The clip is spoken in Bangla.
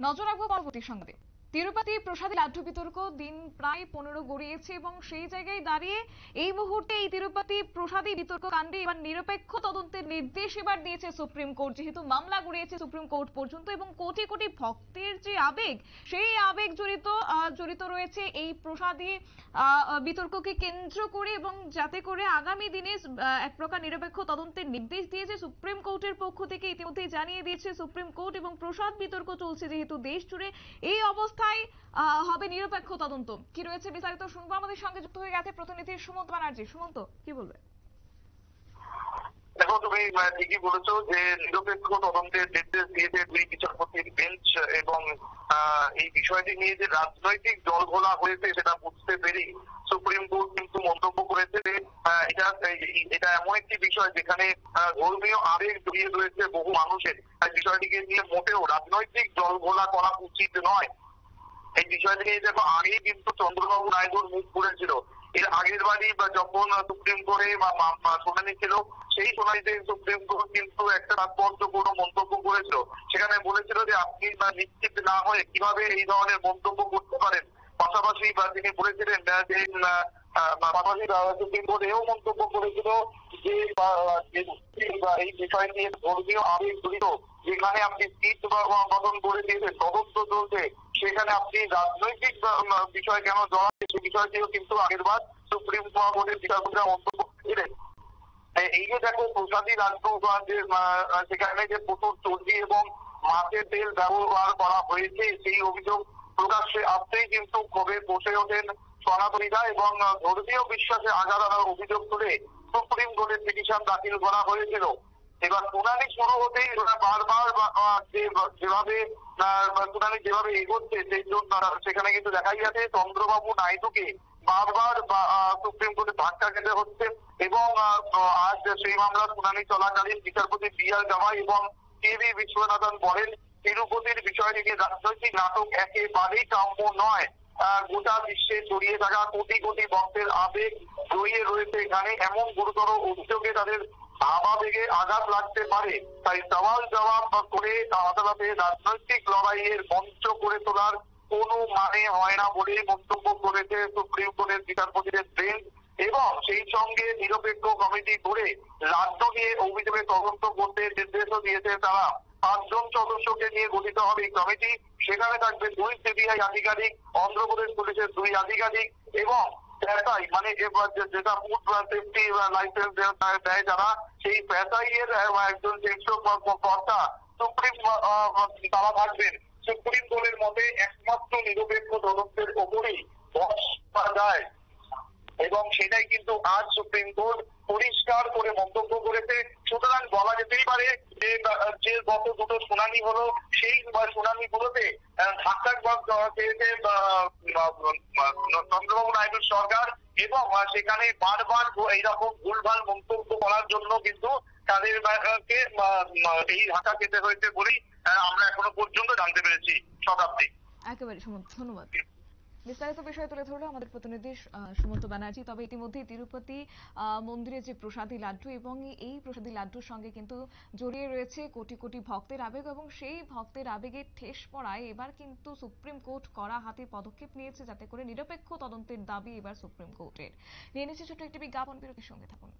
নজর রাখবো পরবর্তী সংবাদে। তিরুপতি প্রসাদী লাড্ডু বিতর্ক দিন প্রায় 15 গড়িয়েছে এবং সেই জায়গায় দাঁড়িয়ে এই মুহূর্তে এই তিরুপতি প্রসাদী বিতর্ক কাণ্ডে এবার নিরপেক্ষ তদন্তের নির্দেশ এবার দিয়েছে সুপ্রিম কোর্ট। যেহেতু মামলা গড়িয়েছে সুপ্রিম কোর্ট পর্যন্ত এবং কোটি কোটি ভক্তের যে আবেগ, সেই আবেগ জড়িত রয়েছে এই প্রসাদী বিতর্ককে কেন্দ্র করে, এবং যাতে করে আগামী দিনে এক প্রকার নিরপেক্ষ তদন্তের নির্দেশ দিয়েছে সুপ্রিম কোর্টের পক্ষ থেকে। ইতিমধ্যেই জানিয়ে দিয়েছে সুপ্রিম কোর্ট এবং প্রসাদ বিতর্ক চলছে যেহেতু দেশ জুড়ে, এই অবস্থায় হবে নিরপেক্ষ তদন্ত। কি রয়েছে বিস্তারিত শুনবো। আমাদের সঙ্গে যুক্ত হয়ে গেছে প্রতিনিধি সুমন্ত ব্যানার্জি। সুমন্ত, কি বলবে? দেখো, তুমি ঠিকই বলেছো যে নিরপেক্ষ তদন্তের নির্দেশ দিয়েছে দুই বিচারপতির বেঞ্চ, এবং এই বিষয়টি নিয়ে যে রাজনৈতিক জলঘোলা হয়েছে সেটা বুঝতে পেরে সুপ্রিম কোর্ট কিন্তু মন্তব্য করেছে যে এটা এমন একটি বিষয় যেখানে ধর্মীয় আবেগ জড়িয়ে রয়েছে বহু মানুষের। বিষয়টিকে নিয়ে মোটেও রাজনৈতিক জলঘোলা করা উচিত নয়। এই বিষয়টি নিয়ে দেখো, আগেই কিন্তু চন্দ্রবাবু নাইডুর মুখ খুলেছিল। এর আগের বারই যখন সুপ্রিম কোর্টে শুনানি ছিল, সেই শুনানিতে সুপ্রিম কোর্ট কিন্তু একটা তাৎপর্যপূর্ণ মন্তব্য করেছিল। সেখানে বলেছিল যে আপনি নিশ্চিত না হয়ে কিভাবে এই ধরনের মন্তব্য করতে পারেন। পাশাপাশি তিনি বলেছিলেন যে পাশাপাশি সুপ্রিম কোর্ট এও মন্তব্য করেছিল যে এই বিষয় নিয়ে ধর্মীয় আবেগ জড়িত, যেখানে আপনি সিট গঠন করে দিয়েছেন, তদন্ত চলছে, সেখানে আপনি রাজনৈতিক বিষয় কেন জড়াচ্ছেন, সেই বিষয়টিও কিন্তু আগের বার সুপ্রিম কোর্টের বিচারপতিরা মন্তব্য করেছিলেন। এই যে দেখো, প্রসাদী লাড্ডু সেখানে যে প্রচুর চর্বি এবং মাছের তেল ব্যবহার করা হয়েছে, সেই অভিযোগ প্রকাশ্যে আসতেই কিন্তু ক্ষোভে বসে ওঠেন সনাতনীরা এবং ধর্মীয় বিশ্বাসে আঘাত আনার অভিযোগ তুলে সুপ্রিম কোর্টে পিটিশন দাখিল করা হয়েছিল। এবার শুনানি শুরু হতেই বারবার যেভাবে শুনানি যেভাবে এগোচ্ছে, সেই জন্য সেখানে কিন্তু দেখাই যাচ্ছে চন্দ্রবাবু নাইডুকে বারবার সুপ্রিম কোর্টে ধাক্কা খেতে হচ্ছে। এবং আজ সেই মামলার শুনানি চলাকালীন বিচারপতি বি.আর. গাভাই এবং কে.ভি. বিশ্বনাথন বলেন, তিরুপতির বিষয়টিকে রাজনৈতিক নাটক একেবারেই কাম্য নয়। গোটা বিশ্বে ছড়িয়ে থাকা কোটি কোটি ভক্তের আবেগ জড়িয়ে রয়েছে এখানে। এমন গুরুতর অভিযোগে তাদের ভাবাবেগে আঘাত লাগতে পারে। তাই সওয়াল জবাব করে আদালতে রাজনৈতিক লড়াইয়ের মঞ্চ করে তোলার কোনো মানে হয় না বলে মন্তব্য করেছে সুপ্রিম কোর্টের বিচারপতিদের বেঞ্চ। এবং সেই সঙ্গে নিরপেক্ষ কমিটি করে লাড্ডু নিয়ে অভিযোগে তদন্ত করতে নির্দেশও দিয়েছে তারা। 5 জন সদস্যকে নিয়ে গঠিত হবে এই কমিটি। সেখানে থাকবে 2 সিবিআই আধিকারিক, অন্ধ্রপ্রদেশ পুলিশের 2 আধিকারিক এবং প্যাসাই যেটা ফুড সেফটি লাইসেন্স দেয় যারা, সেই প্যাসাই এর একজন জ্যেষ্ঠ কর্তা সুপ্রিম তারা থাকবেন। সুপ্রিম কোর্টের মতে একমাত্র নিরপেক্ষ তদন্তের ওপরেই ভরসা যায়, এবং সেটাই কিন্তু আজ সুপ্রিম কোর্ট পরিষ্কার করে মন্তব্য করেছে। সুতরাং বলা যেতেই পারে যে গত দুটো শুনানি হলো, সেই শুনানিগুলোতে ধাক্কা পেয়েছে চন্দ্রবাবু নাইডুর সরকার, এবং সেখানে বারবার এইরকম ভুলভাল মন্তব্য করার জন্য কিন্তু তাদেরকে এই ধাক্কা খেতে হয়েছে বলেই আমরা এখনো পর্যন্ত জানতে পেরেছি। শতাব্দী, একেবারে ধন্যবাদ। বিস্তারিত বিষয় তুলে ধরলো আমাদের প্রতিনিধি সুমন্ত ব্যানার্জি। তবে ইতিমধ্যে তিরুপতি মন্দিরে যে প্রসাদী লাড্ডু, এবং এই প্রসাদী লাড্ডুর সঙ্গে কিন্তু জড়িয়ে রয়েছে কোটি কোটি ভক্তের আবেগ, এবং সেই ভক্তের আবেগে ঠেস পড়ায় এবার কিন্তু সুপ্রিম কোর্ট কড়া হাতে পদক্ষেপ নিয়েছে যাতে করে নিরপেক্ষ তদন্তের দাবি এবার সুপ্রিম কোর্টের। নিয়ে নিচ্ছে ছোট্ট একটি বিজ্ঞাপন, বিরতির সঙ্গে থাকুন।